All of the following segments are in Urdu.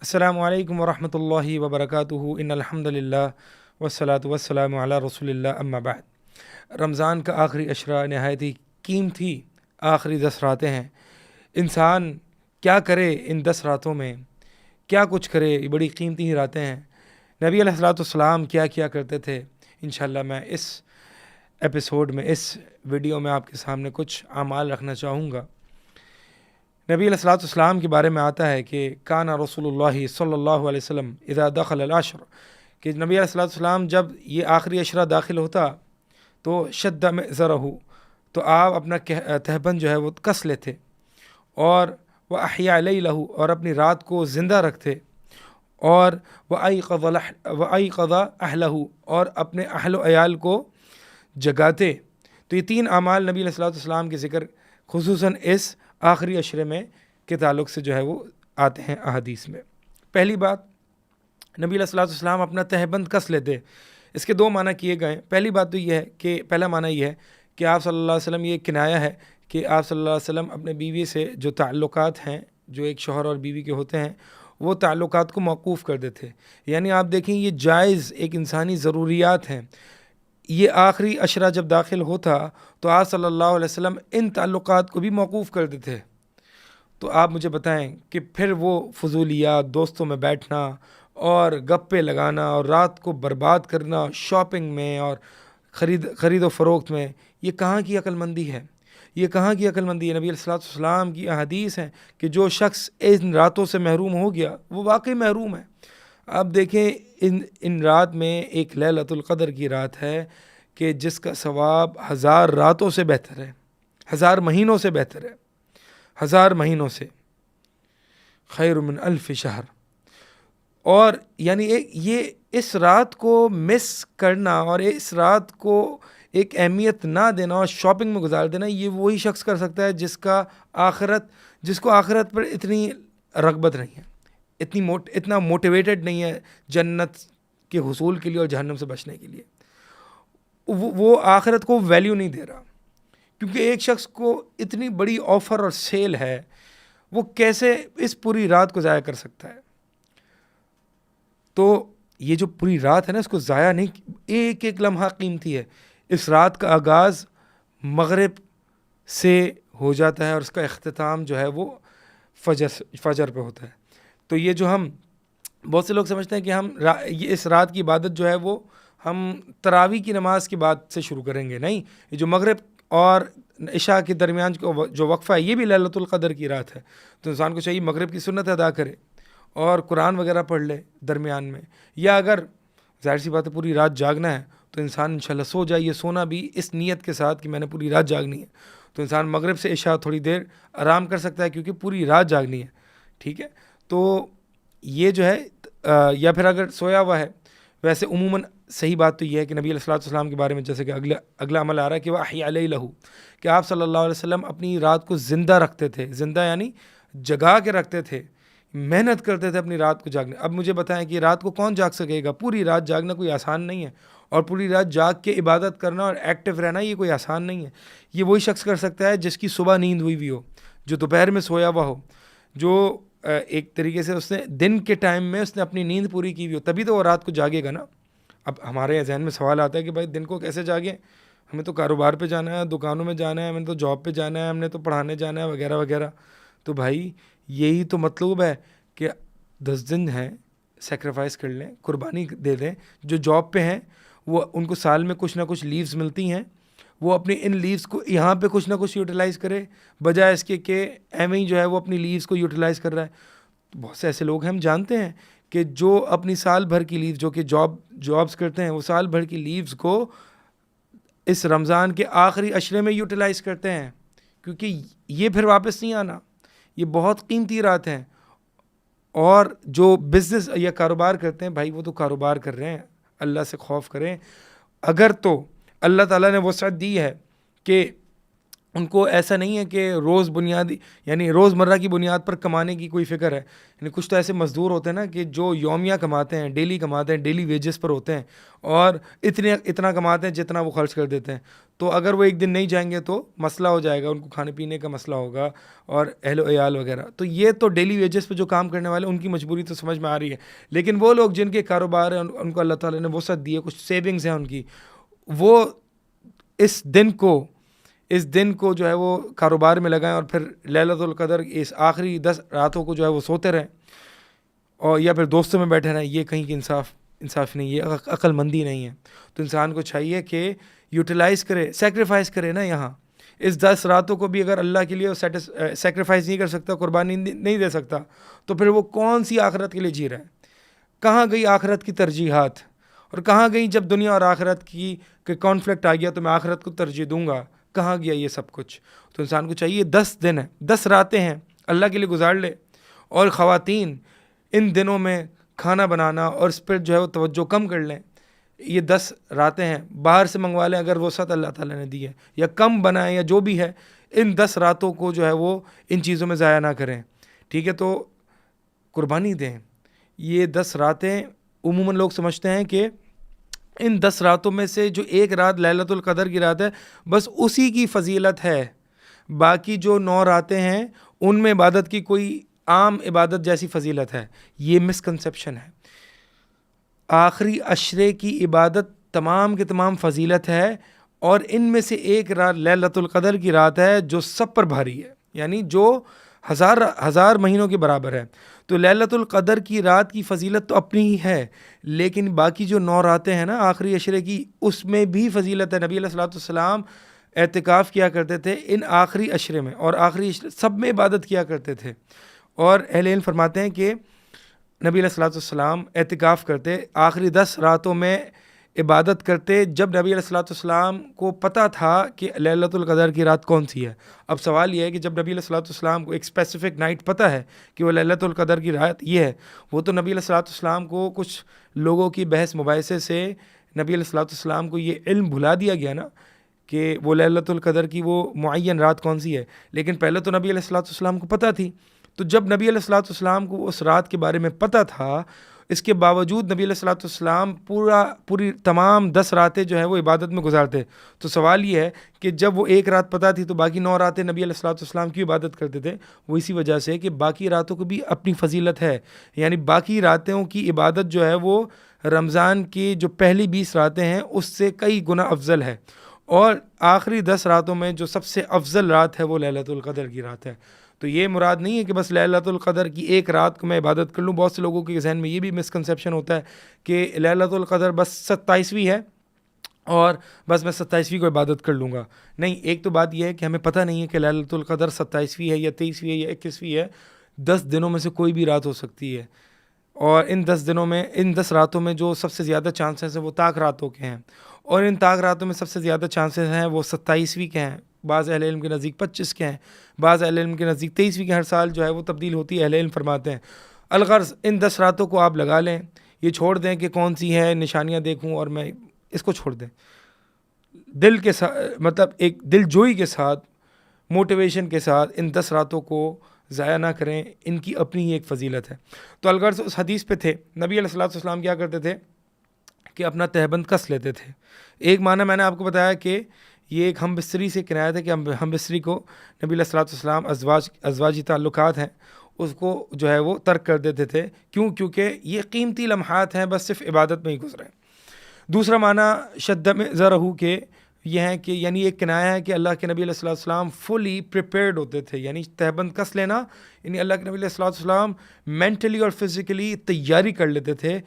السلام علیکم ورحمۃ اللہ وبرکاتہ ان الحمد للہ والصلاة والسلام علی رسول اللہ اما بعد۔ رمضان کا آخری عشرہ نہایت ہی قیمتی آخری 10 راتیں ہیں۔ انسان کیا کرے ان 10 راتوں میں، کیا کچھ کرے، یہ بڑی قیمتی ہی راتیں ہیں۔ نبی علیہ الصلوۃ والسلام کیا کرتے تھے، انشاءاللہ میں اس ایپیسوڈ میں، اس ویڈیو میں آپ کے سامنے کچھ اعمال رکھنا چاہوں گا۔ نبی علیہ الصلوۃ والسلام کے بارے میں آتا ہے کہ کانا رسول اللہ صلی اللہ علیہ وسلم اذا دخل العشر، کہ نبی علیہ الصلوۃ والسلام جب یہ آخری عشرہ داخل ہوتا تو شد مئزرہ، تو آپ اپنا تہبند جو ہے وہ کس لیتے، اور وہ احیا لیلہ، اور اپنی رات کو زندہ رکھتے، اور وہ ایقظ اہلہ، اور اپنے اہل و عیال کو جگاتے۔ تو یہ 3 اعمال نبی علیہ الصلوۃ والسلام کے ذکر خصوصاً اس آخری عشرے میں کے تعلق سے جو ہے وہ آتے ہیں احادیث میں۔ پہلی بات، نبی علیہ الصلوۃ والسلام اپنا تہبند کس لیتے۔ اس کے 2 معنی کیے گئے۔ پہلی بات تو یہ ہے کہ پہلا معنی یہ ہے کہ آپ صلی اللہ علیہ وسلم، یہ کنایہ ہے کہ آپ صلی اللہ علیہ وسلم اپنے بیوی سے جو تعلقات ہیں، جو ایک شوہر اور بیوی کے ہوتے ہیں، وہ تعلقات کو موقوف کر دیتے۔ یعنی آپ دیکھیں یہ جائز ایک انسانی ضروریات ہیں۔ یہ آخری عشرہ جب داخل ہوتا تو آپ صلی اللہ علیہ وسلم ان تعلقات کو بھی موقوف کر دیتے۔ تو آپ مجھے بتائیں کہ پھر وہ فضولیات، دوستوں میں بیٹھنا اور گپے لگانا اور رات کو برباد کرنا شاپنگ میں اور خرید و فروخت میں، یہ کہاں کی عقل مندی ہے؟ یہ کہاں کی عقل مندی ہے؟ نبی علیہ الصلوۃ والسلام کی احادیث ہیں کہ جو شخص ان راتوں سے محروم ہو گیا وہ واقعی محروم ہے۔ اب دیکھیں ان رات میں ایک لیلۃ القدر کی رات ہے کہ جس کا ثواب 1000 راتوں سے بہتر ہے، 1000 مہینوں سے بہتر ہے، 1000 مہینوں سے خیر من 1000 شہر۔ اور یعنی یہ اس رات کو مس کرنا اور اس رات کو ایک اہمیت نہ دینا اور شاپنگ میں گزار دینا، یہ وہی شخص کر سکتا ہے جس کو آخرت پر اتنی رغبت نہیں ہے، اتنا موٹیویٹڈ نہیں ہے جنت کے حصول کے لیے اور جہنم سے بچنے کے لیے۔ وہ آخرت کو ویلیو نہیں دے رہا، کیونکہ ایک شخص کو اتنی بڑی آفر اور سیل ہے، وہ کیسے اس پوری رات کو ضائع کر سکتا ہے؟ تو یہ جو پوری رات ہے نا، اس کو ضائع نہیں، ایک ایک لمحہ قیمتی ہے۔ اس رات کا آغاز مغرب سے ہو جاتا ہے اور اس کا اختتام جو ہے وہ فجر پہ ہوتا ہے۔ تو یہ جو ہم بہت سے لوگ سمجھتے ہیں کہ ہم اس رات کی عبادت جو ہے وہ ہم تراویح کی نماز کے بعد سے شروع کریں گے، نہیں، یہ جو مغرب اور عشاء کے درمیان جو وقفہ ہے، یہ بھی لیلۃ القدر کی رات ہے۔ تو انسان کو چاہیے مغرب کی سنت ادا کرے اور قرآن وغیرہ پڑھ لے درمیان میں، یا اگر ظاہر سی بات ہے پوری رات جاگنا ہے تو انسان انشاءاللہ سو جائیے، سونا بھی اس نیت کے ساتھ کہ میں نے پوری رات جاگنی ہے۔ تو انسان مغرب سے عشاء تھوڑی دیر آرام کر سکتا ہے کیونکہ پوری رات جاگنی ہے، ٹھیک ہے۔ تو یہ جو ہے یا پھر اگر سویا ہوا ہے، ویسے عموماً صحیح بات تو یہ ہے کہ نبی علیہ الصلوۃ والسلام کے بارے میں جیسے کہ اگلا عمل آ رہا ہے کہ وہ احیا لیلہ، کہ آپ صلی اللہ علیہ وسلم اپنی رات کو زندہ رکھتے تھے، زندہ یعنی جگا کے رکھتے تھے، محنت کرتے تھے اپنی رات کو جاگنے۔ اب مجھے بتائیں کہ رات کو کون جاگ سکے گا؟ پوری رات جاگنا کوئی آسان نہیں ہے، اور پوری رات جاگ کے عبادت کرنا اور ایکٹیو رہنا یہ کوئی آسان نہیں ہے۔ یہ وہی شخص کر سکتا ہے جس کی صبح نیند ہوئی ہوئی ہو، جو دوپہر میں سویا ہوا ہو، جو ایک طریقے سے اس نے دن کے ٹائم میں اس نے اپنی نیند پوری کی ہوئی ہو، تبھی تو وہ رات کو جاگے گا نا۔ اب ہمارے ذہن میں سوال آتا ہے کہ بھائی دن کو کیسے جاگیں؟ ہمیں تو کاروبار پہ جانا ہے، دکانوں میں جانا ہے، ہمیں تو جاب پہ جانا ہے، ہم نے تو پڑھانے جانا ہے وغیرہ وغیرہ۔ تو بھائی یہی تو مطلوب ہے کہ 10 دن ہیں، سیکریفائس کر لیں، قربانی دے دیں۔ جو جاب پہ ہیں وہ ان کو سال میں کچھ نہ کچھ لیوز ملتی ہیں، وہ اپنی ان لیوز کو یہاں پہ کچھ نہ کچھ یوٹیلائز کرے، بجائے اس کے کہ ایویں ہی جو ہے وہ اپنی لیوز کو یوٹیلائز کر رہا ہے۔ بہت سے ایسے لوگ ہیں، ہم جانتے ہیں کہ جو اپنی سال بھر کی لیو، جو کہ جابس کرتے ہیں، وہ سال بھر کی لیوز کو اس رمضان کے آخری عشرے میں یوٹیلائز کرتے ہیں، کیونکہ یہ پھر واپس نہیں آنا، یہ بہت قیمتی رات ہیں۔ اور جو بزنس یا کاروبار کرتے ہیں بھائی، وہ تو کاروبار کر رہے ہیں، اللہ سے خوف کریں۔ اگر تو اللہ تعالیٰ نے وسعت دی ہے کہ ان کو ایسا نہیں ہے کہ روز بنیادی یعنی روزمرہ کی بنیاد پر کمانے کی کوئی فکر ہے. یعنی کچھ تو ایسے مزدور ہوتے ہیں نا کہ جو یومیہ کماتے ہیں، ڈیلی کماتے ہیں، ڈیلی ویجز پر ہوتے ہیں اور اتنا کماتے ہیں جتنا وہ خرچ کر دیتے ہیں. تو اگر وہ ایک دن نہیں جائیں گے تو مسئلہ ہو جائے گا، ان کو کھانے پینے کا مسئلہ ہوگا اور اہل و عیال وغیرہ. تو یہ تو ڈیلی ویجز پہ جو کام کرنے والے ان کی مجبوری تو سمجھ میں آ رہی ہے. لیکن وہ لوگ جن کے کاروبار ہیں، ان کو اللہ تعالیٰ نے وسعت دی ہے، کچھ سیونگز ہیں ان کی، وہ اس دن کو جو ہے وہ کاروبار میں لگائیں اور پھر لیلۃ القدر اس آخری 10 راتوں کو جو ہے وہ سوتے رہیں اور یا پھر دوستوں میں بیٹھے رہیں. یہ کہیں کی انصاف نہیں، یہ عقل مندی نہیں ہے. تو انسان کو چاہیے کہ یوٹیلائز کرے، سیکریفائز کرے نا. یہاں اس 10 راتوں کو بھی اگر اللہ کے لیے سیکریفائز نہیں کر سکتا، قربانی نہیں دے سکتا، تو پھر وہ کون سی آخرت کے لیے جی رہا ہے؟ کہاں گئی آخرت کی ترجیحات، اور کہاں گئی جب دنیا اور آخرت کی کانفلکٹ آ گیا تو میں آخرت کو ترجیح دوں گا؟ کہاں گیا یہ سب کچھ؟ تو انسان کو چاہیے 10 دن ہیں، 10 راتیں ہیں، اللہ کے لیے گزار لے. اور خواتین ان دنوں میں کھانا بنانا اور اس پر جو ہے وہ توجہ کم کر لیں. یہ 10 راتیں ہیں، باہر سے منگوا لیں اگر وسعت اللہ تعالیٰ نے دی ہے، یا کم بنائیں یا جو بھی ہے. ان 10 راتوں کو جو ہے وہ ان چیزوں میں ضائع نہ کریں. ٹھیک ہے، تو قربانی دیں. یہ 10 راتیں عموماً لوگ سمجھتے ہیں کہ ان 10 راتوں میں سے جو ایک رات لیلۃ القدر کی رات ہے بس اسی کی فضیلت ہے، باقی جو 9 راتیں ہیں ان میں عبادت کی کوئی عام عبادت جیسی فضیلت ہے. یہ مسکنسیپشن ہے. آخری عشرے کی عبادت تمام کے تمام فضیلت ہے، اور ان میں سے ایک رات لیلۃ القدر کی رات ہے جو سب پر بھاری ہے، یعنی جو ہزار مہینوں کے برابر ہے. تو لیلۃ القدر کی رات کی فضیلت تو اپنی ہی ہے، لیکن باقی جو 9 راتیں ہیں نا آخری عشرے کی، اس میں بھی فضیلت ہے. نبی علیہ الصلوۃ والسلام اعتکاف کیا کرتے تھے ان آخری عشرے میں، اور آخری عشرے سب میں عبادت کیا کرتے تھے. اور اہل علم فرماتے ہیں کہ نبی علیہ الصلوۃ والسلام اعتکاف کرتے، آخری 10 راتوں میں عبادت کرتے جب نبی علیہ الصلوۃ والسلام کو پتہ تھا کہ لیلۃ القدر کی رات کون سی ہے. اب سوال یہ ہے کہ جب نبی علیہ الصلوۃ والسلام کو ایک اسپیسیفک نائٹ پتہ ہے کہ وہ لیلۃ القدر کی رات یہ ہے، وہ تو نبی علیہ الصلوۃ والسلام کو کچھ لوگوں کی بحث مباحثے سے نبی علیہ الصلوۃ والسلام کو یہ علم بھلا دیا گیا نا کہ وہ لیلۃ القدر کی وہ معین رات کون سی ہے. لیکن پہلے تو نبی علیہ الصلوۃ والسلام کو پتہ تھی. تو جب نبی علیہ الصلوۃ والسلام کو اس رات کے بارے میں پتہ تھا، اس کے باوجود نبی علیہ الصلوۃ والسلام پوری تمام 10 راتیں جو ہے وہ عبادت میں گزارتے. تو سوال یہ ہے کہ جب وہ ایک رات پتہ تھی تو باقی 9 راتیں نبی علیہ الصلوۃ والسلام کی عبادت کرتے تھے. وہ اسی وجہ سے کہ باقی راتوں کو بھی اپنی فضیلت ہے، یعنی باقی راتوں کی عبادت جو ہے وہ رمضان کی جو پہلی 20 راتیں ہیں اس سے کئی گنا افضل ہے. اور آخری 10 راتوں میں جو سب سے افضل رات ہے وہ لیلۃ القدر کی رات ہے. تو یہ مراد نہیں ہے کہ بس لیلۃ القدر کی ایک رات کو میں عبادت کر لوں. بہت سے لوگوں کے ذہن میں یہ بھی مسکنسیپشن ہوتا ہے کہ لیلۃ القدر بس 27ویں ہے اور بس میں 27ویں کو عبادت کر لوں گا. نہیں، ایک تو بات یہ ہے کہ ہمیں پتہ نہیں ہے کہ لیلۃ القدر 27ویں ہے یا 23ویں ہے یا 21ویں ہے. 10 دنوں میں سے کوئی بھی رات ہو سکتی ہے، اور ان 10 راتوں میں جو سب سے زیادہ چانسز ہیں وہ طاق راتوں کے ہیں، اور ان طاق راتوں میں سب سے زیادہ چانسز ہیں وہ 27ویں کے ہیں. بعض اہل علم کے نزدیک 25 کے ہیں، بعض اہل علم کے نزدیک 23ویں کے. ہر سال جو ہے وہ تبدیل ہوتی ہے. اہل علم فرماتے ہیں الغرض ان 10 راتوں کو آپ لگا لیں. یہ چھوڑ دیں کہ کون سی ہے، نشانیاں دیکھوں اور میں اس کو چھوڑ دیں. دل کے ساتھ، مطلب ایک دل جوئی کے ساتھ، موٹیویشن کے ساتھ ان 10 راتوں کو ضائع نہ کریں. ان کی اپنی ہی ایک فضیلت ہے. تو الغرض اس حدیث پہ تھے نبی علیہ الصلوۃ والسلام کیا کرتے تھے کہ اپنا تہبند کس لیتے تھے. ایک معنی میں نے آپ کو بتایا کہ یہ ایک ہم بستری سے کنایت ہے کہ ہم بستری کو نبی علیہ الصلوۃ والسلام ازواجی تعلقات ہیں اس کو جو ہے وہ ترک کر دیتے تھے. کیونکہ یہ قیمتی لمحات ہیں، بس صرف عبادت میں ہی گزرے. دوسرا معنی شدم ذرہو کے یہ ہے کہ یعنی ایک کنایا ہے کہ اللہ کے نبی علیہ الصلوۃ والسلام فلی پریپیئرڈ ہوتے تھے. یعنی تہبند کس لینا یعنی اللہ کے نبی علیہ الصلوۃ والسلام مینٹلی اور فزیکلی تیاری کر لیتے تھے،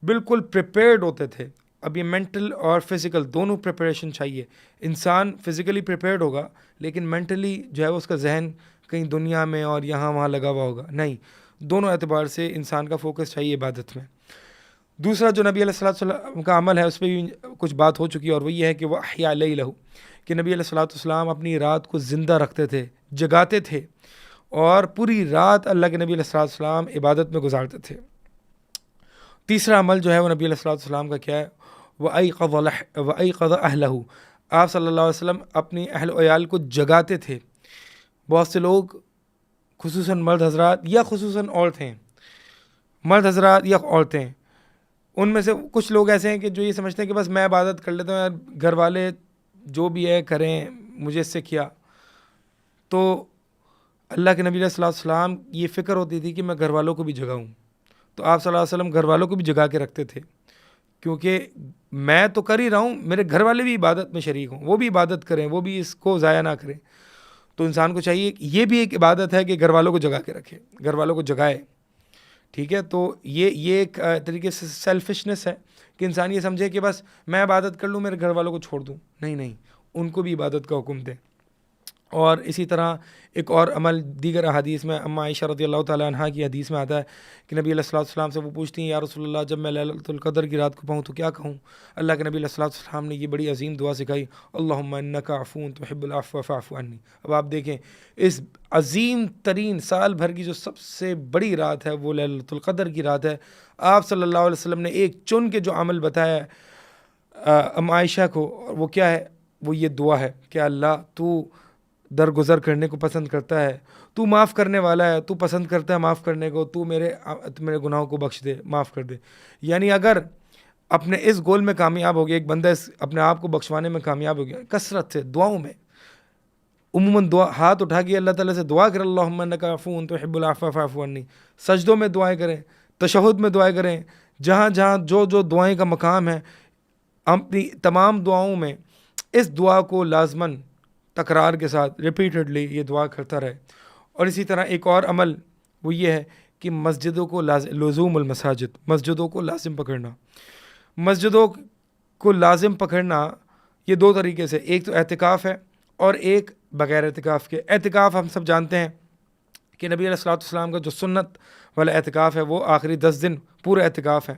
بالکل پریپیئرڈ ہوتے تھے. اب یہ مینٹل اور فزیکل دونوں پریپریشن چاہیے. انسان فزیکلی پریپیئرڈ ہوگا لیکن مینٹلی جو ہے اس کا ذہن کہیں دنیا میں اور یہاں وہاں لگا ہوا ہوگا. نہیں، دونوں اعتبار سے انسان کا فوکس چاہیے عبادت میں. دوسرا جو نبی علیہ الصلوۃ والسلام کا عمل ہے اس پہ بھی کچھ بات ہو چکی ہے، اور وہ یہ ہے کہ وہ احیا لیلہ، کہ نبی علیہ الصلوۃ والسلام اپنی رات کو زندہ رکھتے تھے، جگاتے تھے، اور پوری رات اللہ کے نبی علیہ الصلوۃ والسلام عبادت میں گزارتے تھے. تیسرا عمل جو ہے وہ نبی علیہ الصلوۃ والسلام کا کیا ہے؟ وَأَيْقَظَ أَهْلَهُ، آپ صلی اللہ علیہ وسلم اپنی اہل و عیال کو جگاتے تھے. بہت سے لوگ خصوصاً مرد حضرات یا خصوصاً عورتیں، مرد حضرات یا عورتیں، ان میں سے کچھ لوگ ایسے ہیں کہ جو یہ سمجھتے ہیں کہ بس میں عبادت کر لیتا ہوں یار، گھر والے جو بھی ہے کریں، مجھے اس سے کیا. تو اللہ کے نبی علیہ الصلوۃ والسلام یہ فکر ہوتی تھی کہ میں گھر والوں کو بھی جگاؤں. تو آپ صلی اللہ علیہ وسلم گھر والوں کو بھی جگا کے رکھتے تھے، کیونکہ میں تو کر ہی رہا ہوں، میرے گھر والے بھی عبادت میں شریک ہوں، وہ بھی عبادت کریں، وہ بھی اس کو ضائع نہ کریں. تو انسان کو چاہیے کہ یہ بھی ایک عبادت ہے کہ گھر والوں کو جگا کے رکھے، گھر والوں کو جگائے. ٹھیک ہے، تو یہ ایک طریقے سے سیلفشنس ہے کہ انسان یہ سمجھے کہ بس میں عبادت کر لوں، میرے گھر والوں کو چھوڑ دوں. نہیں نہیں، ان کو بھی عبادت کا حکم دے. اور اسی طرح ایک اور عمل دیگر احادیث میں اما عائشہ رضی اللہ تعالیٰ عنہ کی حدیث میں آتا ہے کہ نبی علیہ الصلوۃ والسلام سے وہ پوچھتی ہیں یا رسول اللہ جب میں لیلۃ القدر کی رات کو پاؤں تو کیا کہوں؟ اللہ کے نبی علیہ الصلوۃ والسلام نے یہ بڑی عظیم دعا سکھائی، اللہم انک عفو تحب العفو فاعف عنی. اب آپ دیکھیں اس عظیم ترین سال بھر کی جو سب سے بڑی رات ہے وہ لیلۃ القدر کی رات ہے. آپ صلی اللہ علیہ وسلم نے ایک چن کے جو عمل بتایا ہے اما عائشہ کو، وہ کیا ہے؟ وہ یہ دعا ہے کہ اللہ تو درگزر کرنے کو پسند کرتا ہے، تو معاف کرنے والا ہے، تو پسند کرتا ہے معاف کرنے کو، تو میرے گناہوں کو بخش دے، معاف کر دے. یعنی اگر اپنے اس گول میں کامیاب ہو گیا، ایک بندہ اپنے آپ کو بخشوانے میں کامیاب ہو گیا کثرت سے دعاؤں میں، عموماً دعا ہاتھ اٹھا کے اللہ تعالیٰ سے دعا کریں اللہم انک عفو تحب العفو فاعف عنی، سجدوں میں دعائیں کریں، تشہد میں دعائیں کریں، جہاں جہاں جو دعائیں کا مقام ہے، اپنی تمام دعاؤں میں اس دعا کو لازماً تکرار کے ساتھ ریپیٹڈلی یہ دعا کرتا رہے. اور اسی طرح ایک اور عمل وہ یہ ہے کہ مسجدوں کو لزوم المساجد، مسجدوں کو لازم پکڑنا. مسجدوں کو لازم پکڑنا یہ دو طریقے سے، ایک تو اعتکاف ہے اور ایک بغیر اعتکاف کے. اعتکاف ہم سب جانتے ہیں کہ نبی علیہ الصلوۃ والسلام کا جو سنت والا اعتکاف ہے وہ آخری 10 دن پورا اعتکاف ہے.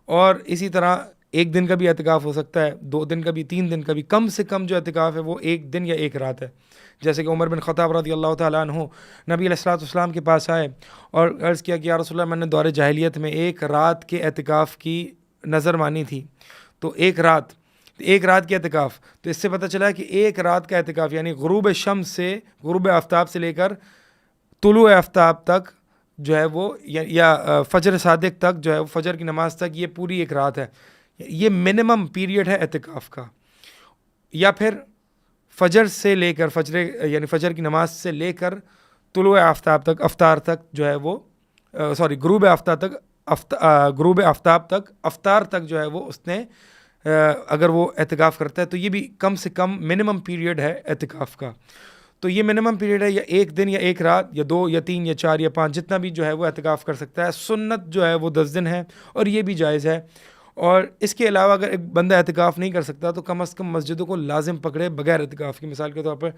اور اسی طرح ایک دن کا بھی اعتکاف ہو سکتا ہے، 2 دن کا بھی، 3 دن کا بھی. کم سے کم جو اعتکاف ہے وہ 1 دن یا 1 رات ہے. جیسے کہ عمر بن خطاب رضی اللہ تعالیٰ عنہ نبی علیہ الصلوۃ والسلام کے پاس آئے اور عرض کیا کہ یا رسول اللہ میں نے دور جاہلیت میں 1 رات کے اعتکاف کی نظر مانی تھی. تو 1 رات کے اعتکاف، تو اس سے پتہ چلا کہ 1 رات کا اعتکاف یعنی غروب شمس سے، غروب آفتاب سے لے کر طلوع آفتاب تک جو ہے وہ، یا فجر صادق تک جو ہے، فجر کی نماز تک، یہ پوری 1 رات ہے. یہ منیمم پیریڈ ہے اعتکاف کا. یا پھر فجر سے لے کر یعنی فجر کی نماز سے لے کر طلوع آفتاب تک، افطار تک جو ہے وہ غروب آفتاب تک افطار تک جو ہے وہ اس نے اگر وہ اعتکاف کرتا ہے تو یہ بھی کم سے کم منیمم پیریڈ ہے اعتکاف کا. تو یہ منیمم پیریڈ ہے، یا 1 دن یا 1 رات یا 2 یا 3 یا 4 یا 5 جتنا بھی جو ہے وہ اعتکاف کر سکتا ہے. سنت جو ہے وہ 10 دن ہے اور یہ بھی جائز ہے. اور اس کے علاوہ اگر ایک بندہ اعتکاف نہیں کر سکتا تو کم از کم مسجدوں کو لازم پکڑے بغیر اعتکاف کی. مثال کے طور پر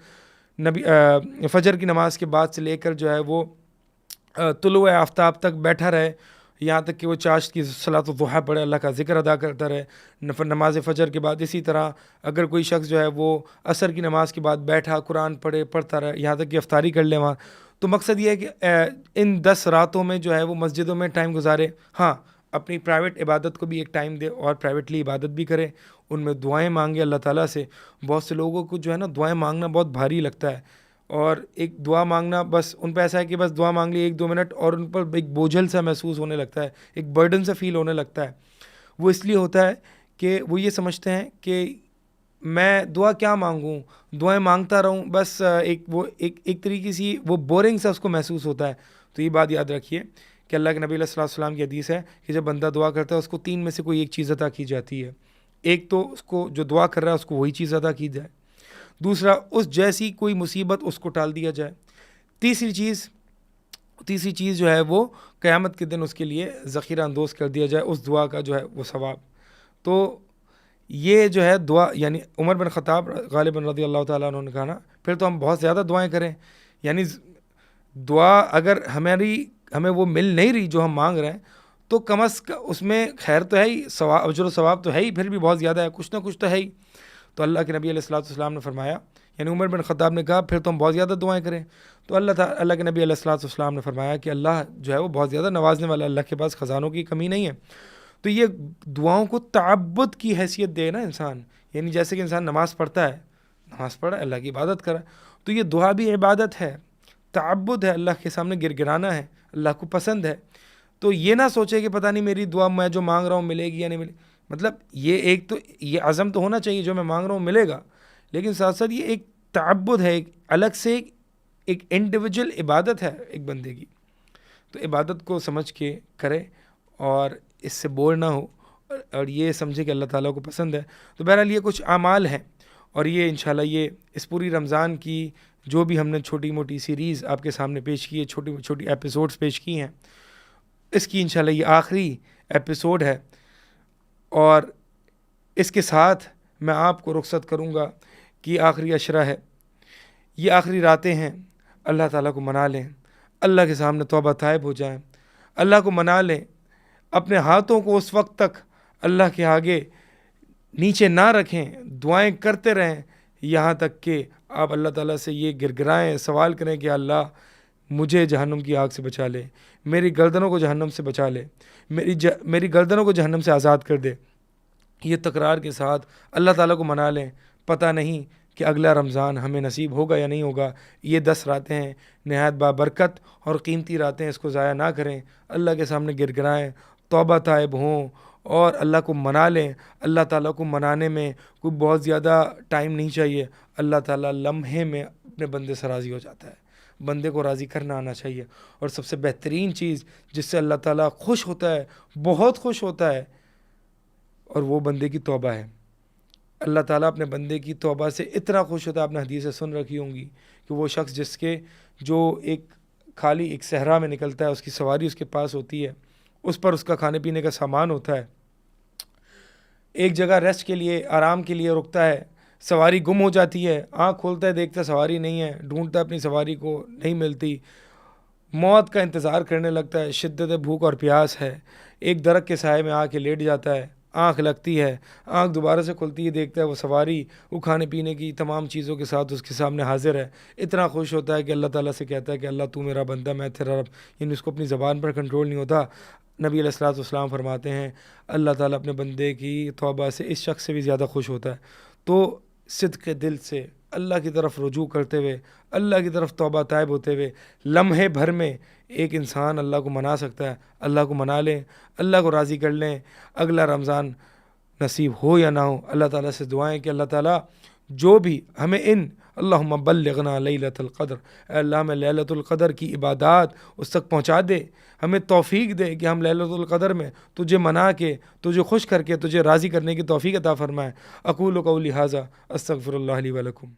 فجر کی نماز کے بعد سے لے کر جو ہے وہ طلوع آفتاب تک بیٹھا رہے، یہاں تک کہ وہ چاشت کی صلاۃ الضحیٰ پڑھے، اللہ کا ذکر ادا کرتا رہے نماز فجر کے بعد. اسی طرح اگر کوئی شخص جو ہے وہ عصر کی نماز کے بعد بیٹھا قرآن پڑھتا رہے یہاں تک کہ افطاری کر لے وہاں. تو مقصد یہ ہے کہ ان 10 راتوں میں جو ہے وہ مسجدوں میں ٹائم گزارے. ہاں، اپنی پرائیویٹ عبادت کو بھی ایک ٹائم دے اور پرائیویٹلی عبادت بھی کرے، ان میں دعائیں مانگے اللہ تعالیٰ سے. بہت سے لوگوں کو جو ہے نا دعائیں مانگنا بہت بھاری لگتا ہے، اور ایک دعا مانگنا بس ان پہ ایسا ہے کہ بس دعا مانگ لی 1-2 منٹ اور ان پر ایک بوجھل سا محسوس ہونے لگتا ہے، ایک برڈن سا فیل ہونے لگتا ہے. وہ اس لیے ہوتا ہے کہ وہ یہ سمجھتے ہیں کہ میں دعا کیا مانگوں، دعائیں مانگتا رہوں بس، ایک طریقے سے وہ بورنگ سا اس کو محسوس ہوتا ہے. تو یہ بات یاد رکھیے کہ اللہ کے نبی علیہ الصلوۃ والسلام کی حدیث ہے کہ جب بندہ دعا کرتا ہے اس کو 3 میں سے کوئی ایک چیز عطا کی جاتی ہے. ایک تو اس کو جو دعا کر رہا ہے اس کو وہی چیز عطا کی جائے، دوسرا اس جیسی کوئی مصیبت اس کو ٹال دیا جائے، تیسری چیز جو ہے وہ قیامت کے دن اس کے لیے ذخیرہ اندوز کر دیا جائے اس دعا کا جو ہے وہ ثواب. تو یہ جو ہے دعا، یعنی عمر بن خطاب غالباً رضی اللہ تعالیٰ عنہ نے کہا نا پھر تو ہم بہت زیادہ دعائیں کریں. یعنی دعا اگر ہمیں وہ مل نہیں رہی جو ہم مانگ رہے ہیں تو کم از کم اس میں خیر تو ہے ہی، اجر و ثواب تو ہے ہی، پھر بھی بہت زیادہ ہے، کچھ نہ کچھ تو ہے ہی. تو اللہ کے نبی علیہ الصلوۃ والسلام نے فرمایا، یعنی عمر بن خطاب نے کہا پھر تو ہم بہت زیادہ دعائیں کریں. تو اللہ کے نبی علیہ الصلوۃ والسلام نے فرمایا کہ اللہ جو ہے وہ بہت زیادہ نوازنے والا، اللہ کے پاس خزانوں کی کمی نہیں ہے. تو یہ دعاؤں کو تعبد کی حیثیت دے نا انسان، یعنی جیسے کہ انسان نماز پڑھتا ہے، نماز پڑھا اللہ کی عبادت کرا، تو یہ دعا بھی عبادت ہے، تعبد ہے، اللہ کے سامنے گر گرانا ہے، اللہ کو پسند ہے۔ تو یہ نہ سوچے کہ پتہ نہیں میری دعا میں جو مانگ رہا ہوں ملے گی یا نہیں ملے گی، مطلب یہ ایک تو یہ عزم تو ہونا چاہیے جو میں مانگ رہا ہوں ملے گا، لیکن ساتھ ساتھ یہ ایک تعبد ہے، ایک الگ سے ایک انڈیویجول عبادت ہے ایک بندے کی۔ تو عبادت کو سمجھ کے کرے اور اس سے بور نہ ہو، اور یہ سمجھے کہ اللہ تعالیٰ کو پسند ہے۔ تو بہرحال یہ کچھ اعمال ہیں، اور یہ انشاءاللہ یہ اس پوری رمضان کی جو بھی ہم نے چھوٹی موٹی سیریز آپ کے سامنے پیش کی ہے، چھوٹی چھوٹی ایپیسوڈز پیش کی ہیں، اس کی انشاءاللہ یہ آخری ایپیسوڈ ہے، اور اس کے ساتھ میں آپ کو رخصت کروں گا کہ آخری عشرہ ہے، یہ آخری راتیں ہیں، اللہ تعالیٰ کو منا لیں، اللہ کے سامنے توبہ طائب ہو جائیں، اللہ کو منا لیں، اپنے ہاتھوں کو اس وقت تک اللہ کے آگے نیچے نہ رکھیں، دعائیں کرتے رہیں یہاں تک کہ آپ اللہ تعالیٰ سے یہ گرگرائیں، سوال کریں کہ اللہ مجھے جہنم کی آگ سے بچا لے، میری گردنوں کو جہنم سے بچا لے، میری گردنوں کو جہنم سے آزاد کر دے۔ یہ تکرار کے ساتھ اللہ تعالیٰ کو منا لیں، پتہ نہیں کہ اگلا رمضان ہمیں نصیب ہوگا یا نہیں ہوگا۔ یہ 10 راتیں ہیں، نہایت بابرکت اور قیمتی راتیں، اس کو ضائع نہ کریں، اللہ کے سامنے گر گرائیں، توبہ طائب ہوں اور اللہ کو منا لیں۔ اللہ تعالیٰ کو منانے میں کوئی بہت زیادہ ٹائم نہیں چاہیے، اللہ تعالیٰ لمحے میں اپنے بندے سے راضی ہو جاتا ہے، بندے کو راضی کرنا آنا چاہیے۔ اور سب سے بہترین چیز جس سے اللہ تعالیٰ خوش ہوتا ہے، بہت خوش ہوتا ہے، اور وہ بندے کی توبہ ہے۔ اللہ تعالیٰ اپنے بندے کی توبہ سے اتنا خوش ہوتا ہے، آپ نے حدیثیں سن رکھی ہوں گی کہ وہ شخص جس کے جو ایک خالی ایک صحرا میں نکلتا ہے، اس کی سواری اس کے پاس ہوتی ہے، اس پر اس کا کھانے پینے کا سامان ہوتا ہے، ایک جگہ ریسٹ کے لیے آرام کے لیے رکتا ہے، سواری گم ہو جاتی ہے، آنکھ کھولتا ہے دیکھتا سواری نہیں ہے، ڈھونڈتا ہے اپنی سواری کو، نہیں ملتی، موت کا انتظار کرنے لگتا ہے، شدت بھوک اور پیاس ہے، ایک درخت کے سائے میں آ کے لیٹ جاتا ہے، آنکھ لگتی ہے، آنکھ دوبارہ سے کھلتی ہے، دیکھتا ہے وہ سواری وہ کھانے پینے کی تمام چیزوں کے ساتھ اس کے سامنے حاضر ہے، اتنا خوش ہوتا ہے کہ اللہ تعالیٰ سے کہتا ہے کہ اللہ تو میرا بندہ، میں تیرا رب، یعنی اس کو اپنی زبان پر کنٹرول نہیں ہوتا۔ نبی علیہ الصلوۃ والسلام فرماتے ہیں اللہ تعالیٰ اپنے بندے کی توبہ سے اس شخص سے بھی زیادہ خوش ہوتا ہے۔ تو صدق دل سے اللہ کی طرف رجوع کرتے ہوئے، اللہ کی طرف توبہ طائب ہوتے ہوئے، لمحے بھر میں ایک انسان اللہ کو منا سکتا ہے۔ اللہ کو منا لیں، اللہ کو راضی کر لیں، اگلا رمضان نصیب ہو یا نہ ہو، اللہ تعالیٰ سے دعائیں کہ اللہ تعالیٰ جو بھی ہمیں اللہم بلغنا لیلۃ القدر، اے اللہ ہمیں لیلۃ القدر کی عبادات اس تک پہنچا دے، ہمیں توفیق دے کہ ہم لیلۃ القدر میں تجھے منا کے، تجھے خوش کر کے، تجھے راضی کرنے کی توفیق عطا فرمائے۔ اقول قولی ھذا استغفر اللہ لی ولکم۔